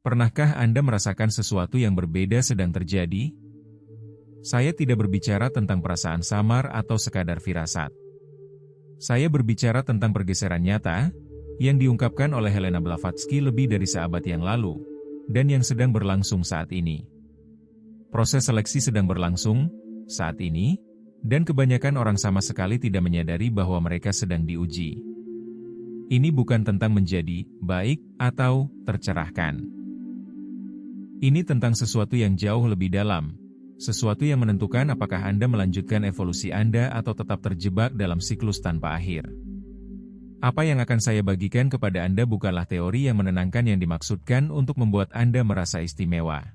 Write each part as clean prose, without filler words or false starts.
Pernahkah Anda merasakan sesuatu yang berbeda sedang terjadi? Saya tidak berbicara tentang perasaan samar atau sekadar firasat. Saya berbicara tentang pergeseran nyata, yang diungkapkan oleh Helena Blavatsky lebih dari seabad yang lalu, dan yang sedang berlangsung saat ini. Proses seleksi sedang berlangsung, saat ini, dan kebanyakan orang sama sekali tidak menyadari bahwa mereka sedang diuji. Ini bukan tentang menjadi baik atau tercerahkan. Ini tentang sesuatu yang jauh lebih dalam, sesuatu yang menentukan apakah Anda melanjutkan evolusi Anda atau tetap terjebak dalam siklus tanpa akhir. Apa yang akan saya bagikan kepada Anda bukanlah teori yang menenangkan yang dimaksudkan untuk membuat Anda merasa istimewa.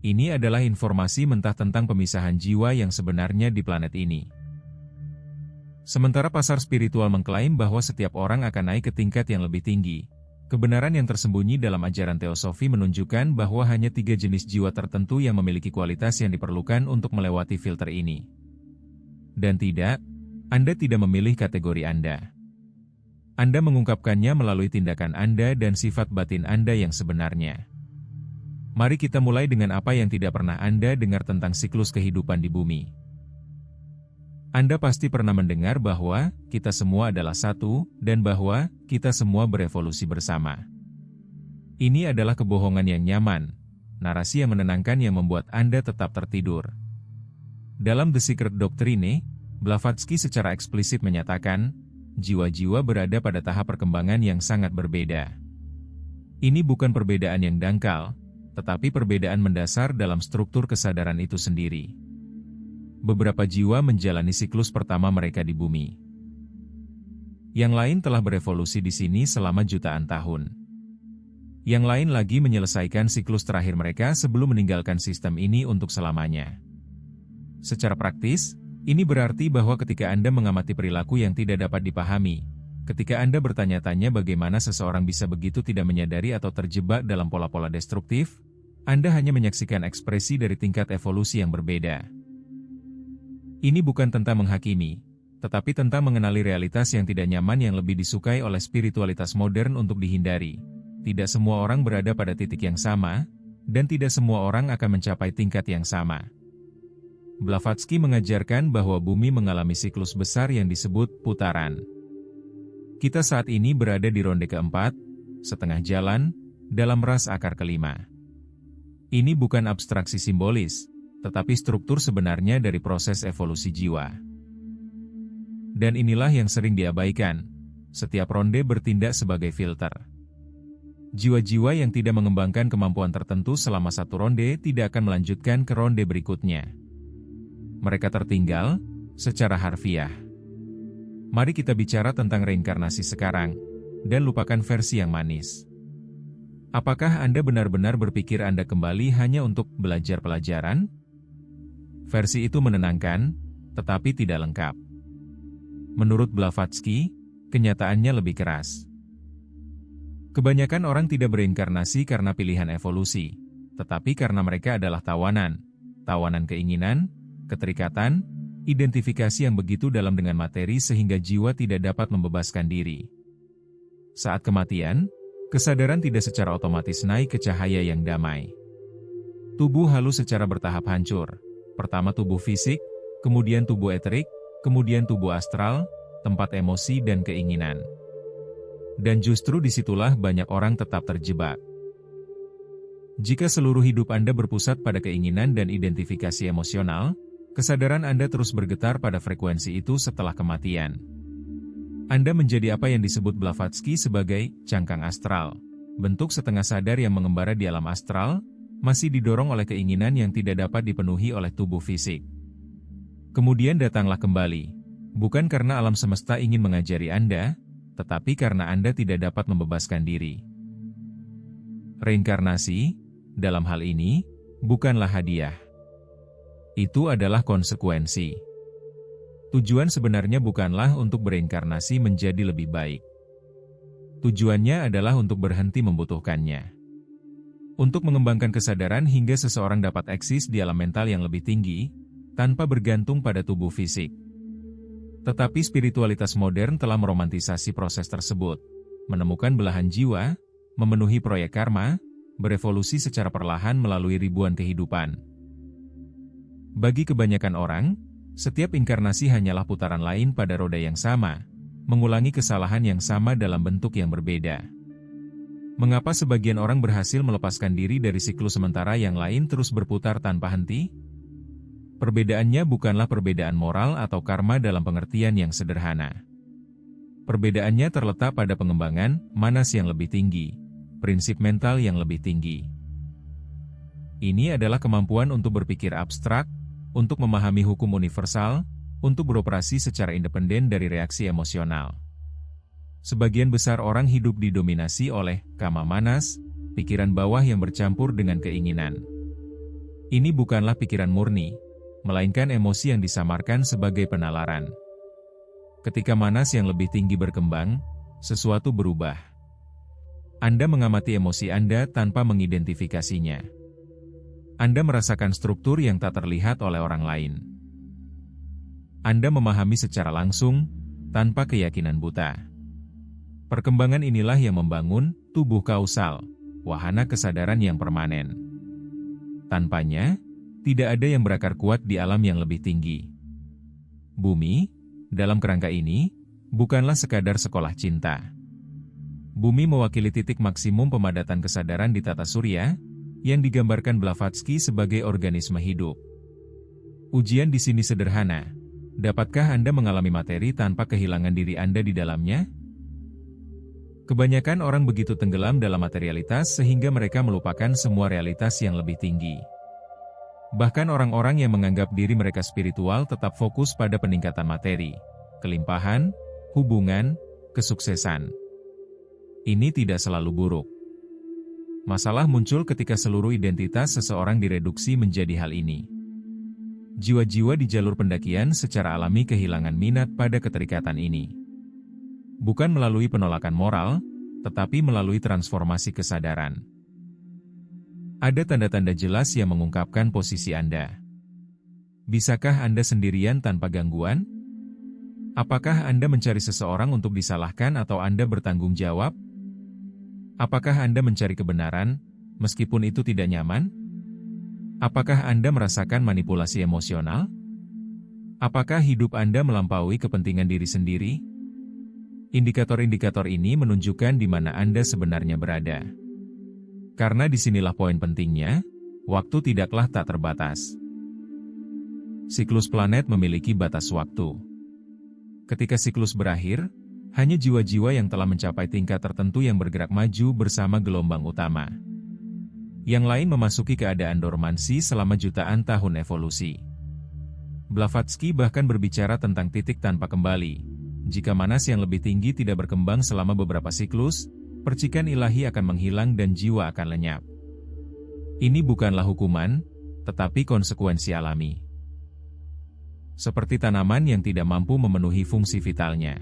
Ini adalah informasi mentah tentang pemisahan jiwa yang sebenarnya di planet ini. Sementara pasar spiritual mengklaim bahwa setiap orang akan naik ke tingkat yang lebih tinggi, kebenaran yang tersembunyi dalam ajaran teosofi menunjukkan bahwa hanya 3 jenis jiwa tertentu yang memiliki kualitas yang diperlukan untuk melewati filter ini. Dan tidak, Anda tidak memilih kategori Anda. Anda mengungkapkannya melalui tindakan Anda dan sifat batin Anda yang sebenarnya. Mari kita mulai dengan apa yang tidak pernah Anda dengar tentang siklus kehidupan di bumi. Anda pasti pernah mendengar bahwa kita semua adalah satu, dan bahwa kita semua berevolusi bersama. Ini adalah kebohongan yang nyaman, narasi yang menenangkan yang membuat Anda tetap tertidur. Dalam The Secret Doctrine, Blavatsky secara eksplisit menyatakan, jiwa-jiwa berada pada tahap perkembangan yang sangat berbeda. Ini bukan perbedaan yang dangkal, tetapi perbedaan mendasar dalam struktur kesadaran itu sendiri. Beberapa jiwa menjalani siklus pertama mereka di bumi. Yang lain telah berevolusi di sini selama jutaan tahun. Yang lain lagi menyelesaikan siklus terakhir mereka sebelum meninggalkan sistem ini untuk selamanya. Secara praktis, ini berarti bahwa ketika Anda mengamati perilaku yang tidak dapat dipahami, ketika Anda bertanya-tanya bagaimana seseorang bisa begitu tidak menyadari atau terjebak dalam pola-pola destruktif, Anda hanya menyaksikan ekspresi dari tingkat evolusi yang berbeda. Ini bukan tentang menghakimi, tetapi tentang mengenali realitas yang tidak nyaman yang lebih disukai oleh spiritualitas modern untuk dihindari. Tidak semua orang berada pada titik yang sama, dan tidak semua orang akan mencapai tingkat yang sama. Blavatsky mengajarkan bahwa bumi mengalami siklus besar yang disebut putaran. Kita saat ini berada di ronde keempat, setengah jalan, dalam ras akar kelima. Ini bukan abstraksi simbolis, tetapi struktur sebenarnya dari proses evolusi jiwa. Dan inilah yang sering diabaikan, setiap ronde bertindak sebagai filter. Jiwa-jiwa yang tidak mengembangkan kemampuan tertentu selama satu ronde tidak akan melanjutkan ke ronde berikutnya. Mereka tertinggal, secara harfiah. Mari kita bicara tentang reinkarnasi sekarang, dan lupakan versi yang manis. Apakah Anda benar-benar berpikir Anda kembali hanya untuk belajar pelajaran? Versi itu menenangkan, tetapi tidak lengkap. Menurut Blavatsky, kenyataannya lebih keras. Kebanyakan orang tidak bereinkarnasi karena pilihan evolusi, tetapi karena mereka adalah tawanan keinginan, keterikatan, identifikasi yang begitu dalam dengan materi sehingga jiwa tidak dapat membebaskan diri. Saat kematian, kesadaran tidak secara otomatis naik ke cahaya yang damai. Tubuh halus secara bertahap hancur. Pertama tubuh fisik, kemudian tubuh eterik, kemudian tubuh astral, tempat emosi dan keinginan. Dan justru disitulah banyak orang tetap terjebak. Jika seluruh hidup Anda berpusat pada keinginan dan identifikasi emosional, kesadaran Anda terus bergetar pada frekuensi itu setelah kematian. Anda menjadi apa yang disebut Blavatsky sebagai cangkang astral, bentuk setengah sadar yang mengembara di alam astral, masih didorong oleh keinginan yang tidak dapat dipenuhi oleh tubuh fisik. Kemudian datanglah kembali, bukan karena alam semesta ingin mengajari Anda, tetapi karena Anda tidak dapat membebaskan diri. Reinkarnasi, dalam hal ini, bukanlah hadiah. Itu adalah konsekuensi. Tujuan sebenarnya bukanlah untuk bereinkarnasi menjadi lebih baik. Tujuannya adalah untuk berhenti membutuhkannya. Untuk mengembangkan kesadaran hingga seseorang dapat eksis di alam mental yang lebih tinggi, tanpa bergantung pada tubuh fisik. Tetapi spiritualitas modern telah meromantisasi proses tersebut, menemukan belahan jiwa, memenuhi proyek karma, berevolusi secara perlahan melalui ribuan kehidupan. Bagi kebanyakan orang, setiap inkarnasi hanyalah putaran lain pada roda yang sama, mengulangi kesalahan yang sama dalam bentuk yang berbeda. Mengapa sebagian orang berhasil melepaskan diri dari siklus sementara yang lain terus berputar tanpa henti? Perbedaannya bukanlah perbedaan moral atau karma dalam pengertian yang sederhana. Perbedaannya terletak pada pengembangan manas yang lebih tinggi, prinsip mental yang lebih tinggi. Ini adalah kemampuan untuk berpikir abstrak, untuk memahami hukum universal, untuk beroperasi secara independen dari reaksi emosional. Sebagian besar orang hidup didominasi oleh kama manas, pikiran bawah yang bercampur dengan keinginan. Ini bukanlah pikiran murni, melainkan emosi yang disamarkan sebagai penalaran. Ketika manas yang lebih tinggi berkembang, sesuatu berubah. Anda mengamati emosi Anda tanpa mengidentifikasinya. Anda merasakan struktur yang tak terlihat oleh orang lain. Anda memahami secara langsung, tanpa keyakinan buta. Perkembangan inilah yang membangun tubuh kausal, wahana kesadaran yang permanen. Tanpanya, tidak ada yang berakar kuat di alam yang lebih tinggi. Bumi, dalam kerangka ini, bukanlah sekadar sekolah cinta. Bumi mewakili titik maksimum pemadatan kesadaran di tata surya, yang digambarkan Blavatsky sebagai organisme hidup. Ujian di sini sederhana. Dapatkah Anda mengalami materi tanpa kehilangan diri Anda di dalamnya? Kebanyakan orang begitu tenggelam dalam materialitas sehingga mereka melupakan semua realitas yang lebih tinggi. Bahkan orang-orang yang menganggap diri mereka spiritual tetap fokus pada peningkatan materi, kelimpahan, hubungan, kesuksesan. Ini tidak selalu buruk. Masalah muncul ketika seluruh identitas seseorang direduksi menjadi hal ini. Jiwa-jiwa di jalur pendakian secara alami kehilangan minat pada keterikatan ini. Bukan melalui penolakan moral, tetapi melalui transformasi kesadaran. Ada tanda-tanda jelas yang mengungkapkan posisi Anda. Bisakah Anda sendirian tanpa gangguan? Apakah Anda mencari seseorang untuk disalahkan atau Anda bertanggung jawab? Apakah Anda mencari kebenaran, meskipun itu tidak nyaman? Apakah Anda merasakan manipulasi emosional? Apakah hidup Anda melampaui kepentingan diri sendiri? Indikator-indikator ini menunjukkan di mana Anda sebenarnya berada. Karena disinilah poin pentingnya, waktu tidaklah tak terbatas. Siklus planet memiliki batas waktu. Ketika siklus berakhir, hanya jiwa-jiwa yang telah mencapai tingkat tertentu yang bergerak maju bersama gelombang utama. Yang lain memasuki keadaan dormansi selama jutaan tahun evolusi. Blavatsky bahkan berbicara tentang titik tanpa kembali. Jika manas yang lebih tinggi tidak berkembang selama beberapa siklus, percikan ilahi akan menghilang dan jiwa akan lenyap. Ini bukanlah hukuman, tetapi konsekuensi alami. Seperti tanaman yang tidak mampu memenuhi fungsi vitalnya.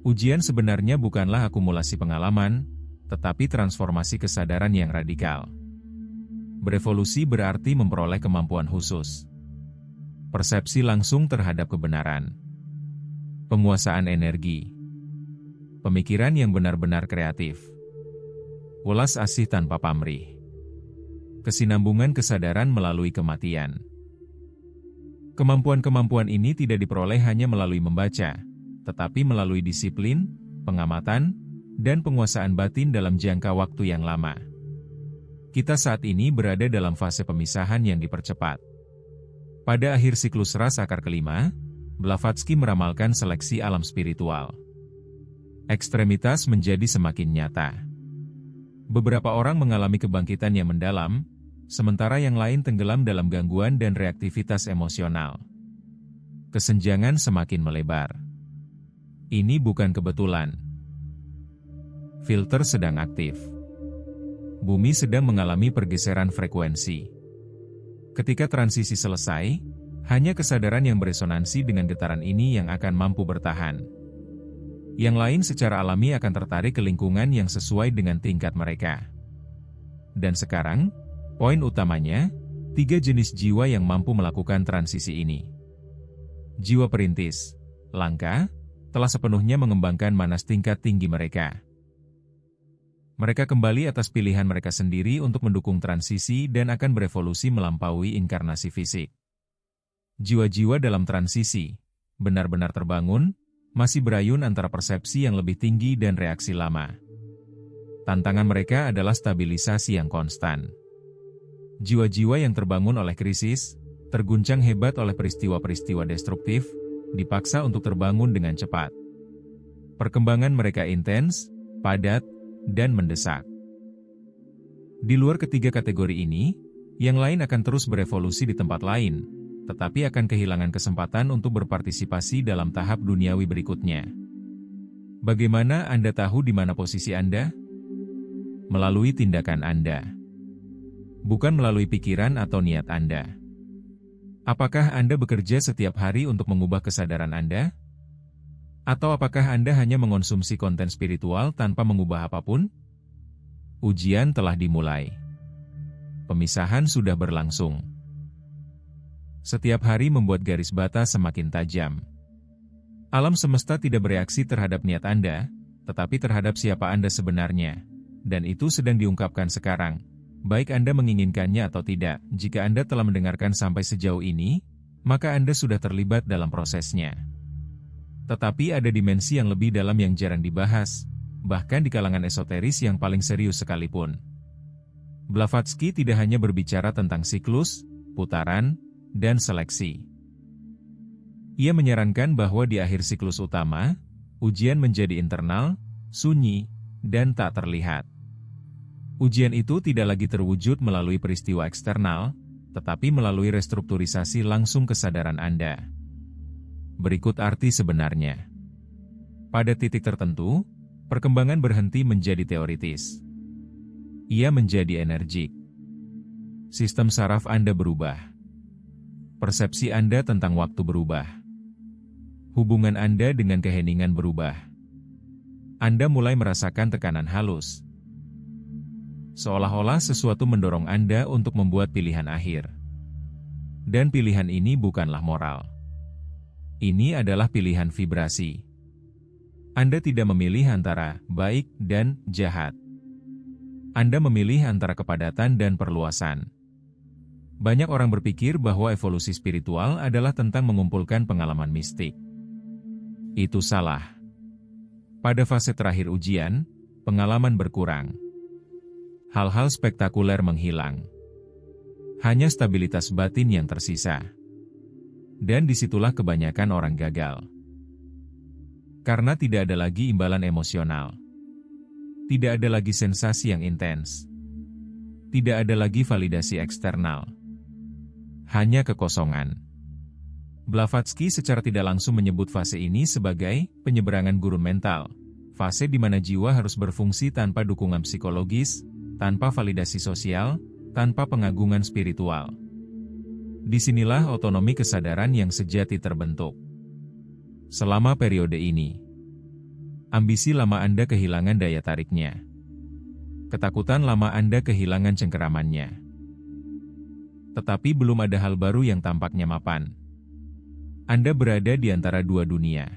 Ujian sebenarnya bukanlah akumulasi pengalaman, tetapi transformasi kesadaran yang radikal. Berevolusi berarti memperoleh kemampuan khusus. Persepsi langsung terhadap kebenaran. Penguasaan energi. Pemikiran yang benar-benar kreatif. Welas asih tanpa pamrih. Kesinambungan kesadaran melalui kematian. Kemampuan-kemampuan ini tidak diperoleh hanya melalui membaca, tetapi melalui disiplin, pengamatan, dan penguasaan batin dalam jangka waktu yang lama. Kita saat ini berada dalam fase pemisahan yang dipercepat. Pada akhir siklus ras akar kelima, Blavatsky meramalkan seleksi alam spiritual. Ekstremitas menjadi semakin nyata. Beberapa orang mengalami kebangkitan yang mendalam, sementara yang lain tenggelam dalam gangguan dan reaktivitas emosional. Kesenjangan semakin melebar. Ini bukan kebetulan. Filter sedang aktif. Bumi sedang mengalami pergeseran frekuensi. Ketika transisi selesai, hanya kesadaran yang beresonansi dengan getaran ini yang akan mampu bertahan. Yang lain secara alami akan tertarik ke lingkungan yang sesuai dengan tingkat mereka. Dan sekarang, poin utamanya, 3 jenis jiwa yang mampu melakukan transisi ini. Jiwa perintis, langka, telah sepenuhnya mengembangkan manas tingkat tinggi mereka. Mereka kembali atas pilihan mereka sendiri untuk mendukung transisi dan akan berevolusi melampaui inkarnasi fisik. Jiwa-jiwa dalam transisi benar-benar terbangun, masih berayun antara persepsi yang lebih tinggi dan reaksi lama. Tantangan mereka adalah stabilisasi yang konstan. Jiwa-jiwa yang terbangun oleh krisis, terguncang hebat oleh peristiwa-peristiwa destruktif, dipaksa untuk terbangun dengan cepat. Perkembangan mereka intens, padat, dan mendesak. Di luar ketiga kategori ini, yang lain akan terus berevolusi di tempat lain, tetapi akan kehilangan kesempatan untuk berpartisipasi dalam tahap duniawi berikutnya. Bagaimana Anda tahu di mana posisi Anda? Melalui tindakan Anda. Bukan melalui pikiran atau niat Anda. Apakah Anda bekerja setiap hari untuk mengubah kesadaran Anda? Atau apakah Anda hanya mengonsumsi konten spiritual tanpa mengubah apapun? Ujian telah dimulai. Pemisahan sudah berlangsung. Setiap hari membuat garis batas semakin tajam. Alam semesta tidak bereaksi terhadap niat Anda, tetapi terhadap siapa Anda sebenarnya. Dan itu sedang diungkapkan sekarang. Baik Anda menginginkannya atau tidak, jika Anda telah mendengarkan sampai sejauh ini, maka Anda sudah terlibat dalam prosesnya. Tetapi ada dimensi yang lebih dalam yang jarang dibahas, bahkan di kalangan esoteris yang paling serius sekalipun. Blavatsky tidak hanya berbicara tentang siklus, putaran, dan seleksi. Ia menyarankan bahwa di akhir siklus utama, ujian menjadi internal, sunyi, dan tak terlihat. Ujian itu tidak lagi terwujud melalui peristiwa eksternal, tetapi melalui restrukturisasi langsung kesadaran Anda. Berikut arti sebenarnya. Pada titik tertentu, perkembangan berhenti menjadi teoritis. Ia menjadi energik. Sistem saraf Anda berubah. Persepsi Anda tentang waktu berubah. Hubungan Anda dengan keheningan berubah. Anda mulai merasakan tekanan halus. Seolah-olah sesuatu mendorong Anda untuk membuat pilihan akhir. Dan pilihan ini bukanlah moral. Ini adalah pilihan vibrasi. Anda tidak memilih antara baik dan jahat. Anda memilih antara kepadatan dan perluasan. Banyak orang berpikir bahwa evolusi spiritual adalah tentang mengumpulkan pengalaman mistik. Itu salah. Pada fase terakhir ujian, pengalaman berkurang. Hal-hal spektakuler menghilang. Hanya stabilitas batin yang tersisa. Dan disitulah kebanyakan orang gagal. Karena tidak ada lagi imbalan emosional. Tidak ada lagi sensasi yang intens. Tidak ada lagi validasi eksternal. Hanya kekosongan. Blavatsky secara tidak langsung menyebut fase ini sebagai penyeberangan gurun mental. Fase di mana jiwa harus berfungsi tanpa dukungan psikologis, tanpa validasi sosial, tanpa pengagungan spiritual. Disinilah otonomi kesadaran yang sejati terbentuk. Selama periode ini, ambisi lama Anda kehilangan daya tariknya. Ketakutan lama Anda kehilangan cengkeramannya. Tetapi belum ada hal baru yang tampaknya mapan. Anda berada di antara dua dunia.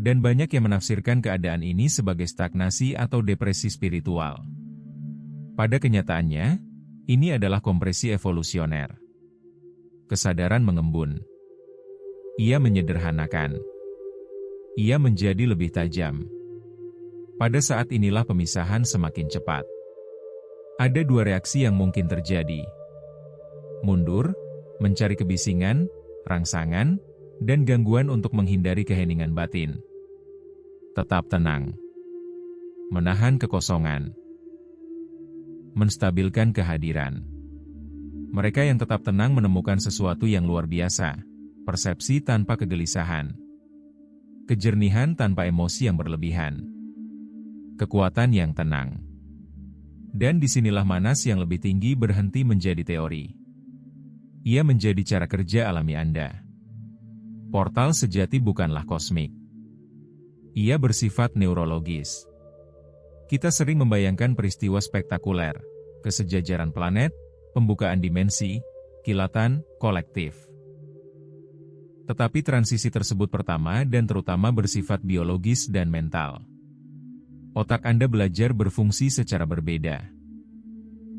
Dan banyak yang menafsirkan keadaan ini sebagai stagnasi atau depresi spiritual. Pada kenyataannya, ini adalah kompresi evolusioner. Kesadaran mengembun. Ia menyederhanakan. Ia menjadi lebih tajam. Pada saat inilah pemisahan semakin cepat. Ada dua reaksi yang mungkin terjadi. Mundur, mencari kebisingan, rangsangan, dan gangguan untuk menghindari keheningan batin. Tetap tenang. Menahan kekosongan. Menstabilkan kehadiran. Mereka yang tetap tenang menemukan sesuatu yang luar biasa, persepsi tanpa kegelisahan, kejernihan tanpa emosi yang berlebihan, kekuatan yang tenang. Dan disinilah manas yang lebih tinggi berhenti menjadi teori. Ia menjadi cara kerja alami Anda. Portal sejati bukanlah kosmik. Ia bersifat neurologis. Kita sering membayangkan peristiwa spektakuler, kesejajaran planet, pembukaan dimensi, kilatan, kolektif. Tetapi transisi tersebut pertama dan terutama bersifat biologis dan mental. Otak Anda belajar berfungsi secara berbeda.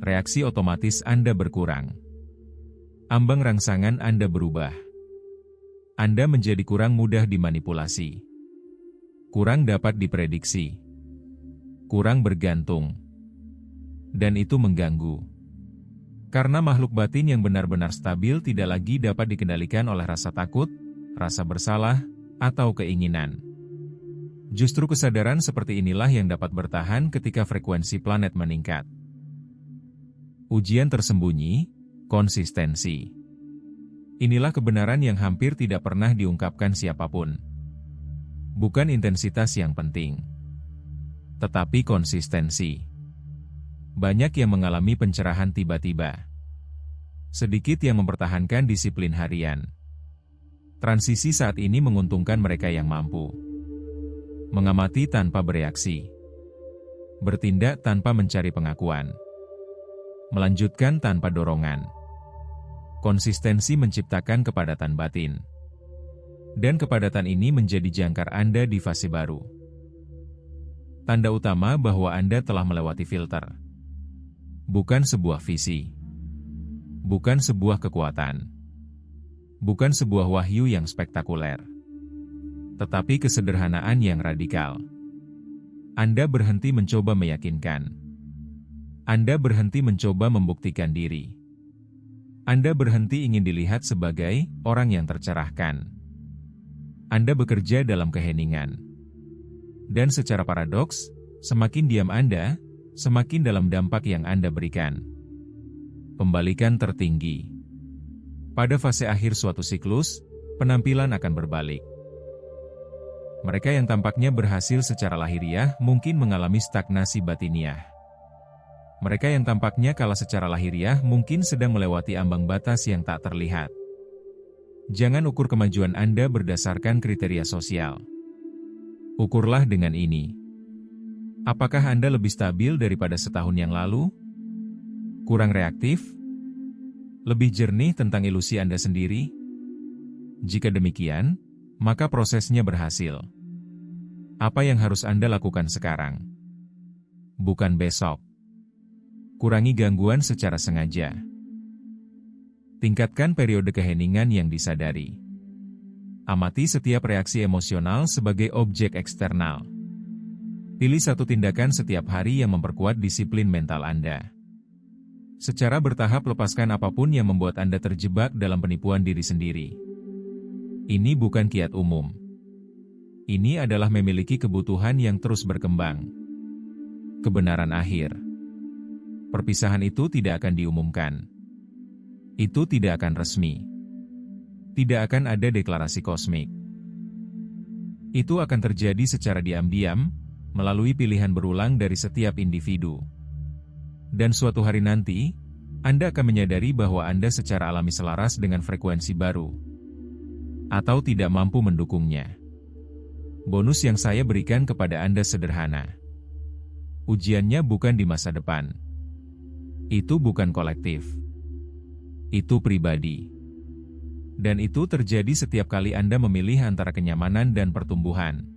Reaksi otomatis Anda berkurang. Ambang rangsangan Anda berubah. Anda menjadi kurang mudah dimanipulasi. Kurang dapat diprediksi. Kurang bergantung. Dan itu mengganggu. Karena makhluk batin yang benar-benar stabil tidak lagi dapat dikendalikan oleh rasa takut, rasa bersalah, atau keinginan. Justru kesadaran seperti inilah yang dapat bertahan ketika frekuensi planet meningkat. Ujian tersembunyi, konsistensi. Inilah kebenaran yang hampir tidak pernah diungkapkan siapapun. Bukan intensitas yang penting, tetapi konsistensi. Banyak yang mengalami pencerahan tiba-tiba. Sedikit yang mempertahankan disiplin harian. Transisi saat ini menguntungkan mereka yang mampu. Mengamati tanpa bereaksi. Bertindak tanpa mencari pengakuan. Melanjutkan tanpa dorongan. Konsistensi menciptakan kepadatan batin. Dan kepadatan ini menjadi jangkar Anda di fase baru. Tanda utama bahwa Anda telah melewati filter. Bukan sebuah visi. Bukan sebuah kekuatan. Bukan sebuah wahyu yang spektakuler. Tetapi kesederhanaan yang radikal. Anda berhenti mencoba meyakinkan. Anda berhenti mencoba membuktikan diri. Anda berhenti ingin dilihat sebagai orang yang tercerahkan. Anda bekerja dalam keheningan. Dan secara paradoks, semakin diam Anda, semakin dalam dampak yang Anda berikan. Pembalikan tertinggi. Pada fase akhir suatu siklus, penampilan akan berbalik. Mereka yang tampaknya berhasil secara lahiriah mungkin mengalami stagnasi batiniah. Mereka yang tampaknya kalah secara lahiriah mungkin sedang melewati ambang batas yang tak terlihat. Jangan ukur kemajuan Anda berdasarkan kriteria sosial. Ukurlah dengan ini. Apakah Anda lebih stabil daripada setahun yang lalu? Kurang reaktif? Lebih jernih tentang ilusi Anda sendiri? Jika demikian, maka prosesnya berhasil. Apa yang harus Anda lakukan sekarang? Bukan besok. Kurangi gangguan secara sengaja. Tingkatkan periode keheningan yang disadari. Amati setiap reaksi emosional sebagai objek eksternal. Pilih satu tindakan setiap hari yang memperkuat disiplin mental Anda. Secara bertahap lepaskan apapun yang membuat Anda terjebak dalam penipuan diri sendiri. Ini bukan kiat umum. Ini adalah memiliki kebutuhan yang terus berkembang. Kebenaran akhir. Perpisahan itu tidak akan diumumkan. Itu tidak akan resmi. Tidak akan ada deklarasi kosmik. Itu akan terjadi secara diam-diam, melalui pilihan berulang dari setiap individu. Dan suatu hari nanti, Anda akan menyadari bahwa Anda secara alami selaras dengan frekuensi baru. Atau tidak mampu mendukungnya. Bonus yang saya berikan kepada Anda sederhana. Ujiannya bukan di masa depan. Itu bukan kolektif. Itu pribadi. Dan itu terjadi setiap kali Anda memilih antara kenyamanan dan pertumbuhan.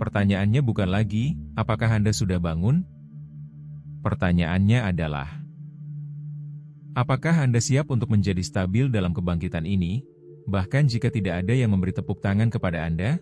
Pertanyaannya bukan lagi, apakah Anda sudah bangun? Pertanyaannya adalah, apakah Anda siap untuk menjadi stabil dalam kebangkitan ini, bahkan jika tidak ada yang memberi tepuk tangan kepada Anda?